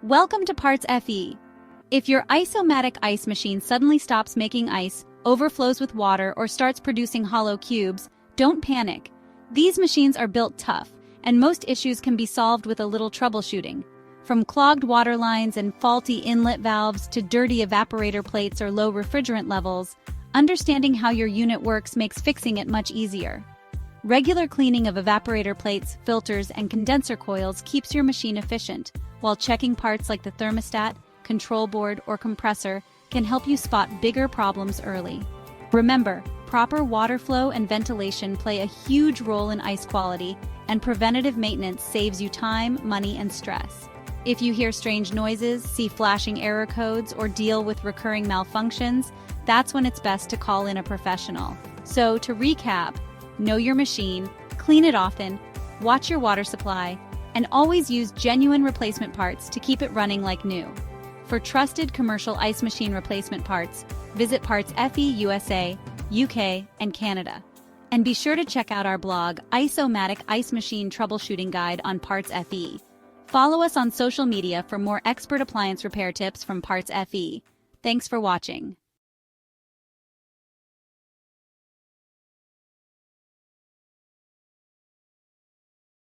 Welcome to PartsFe. If your Ice-O-Matic ice machine suddenly stops making ice, overflows with water, or starts producing hollow cubes, don't panic. These machines are built tough, and most issues can be solved with a little troubleshooting. From clogged water lines and faulty inlet valves to dirty evaporator plates or low refrigerant levels, understanding how your unit works makes fixing it much easier. Regular cleaning of evaporator plates, filters, and condenser coils keeps your machine efficient, while checking parts like the thermostat, control board, or compressor can help you spot bigger problems early. Remember, proper water flow and ventilation play a huge role in ice quality, and preventative maintenance saves you time, money, and stress. If you hear strange noises, see flashing error codes, or deal with recurring malfunctions, that's when it's best to call in a professional. So, to recap, know your machine, clean it often, watch your water supply, and always use genuine replacement parts to keep it running like new. For trusted commercial ice machine replacement parts, visit PartsFe USA, UK, and Canada. And be sure to check out our blog, Ice-O-Matic Ice Machine Troubleshooting Guide on PartsFe. Follow us on social media for more expert appliance repair tips from PartsFe. Thanks for watching.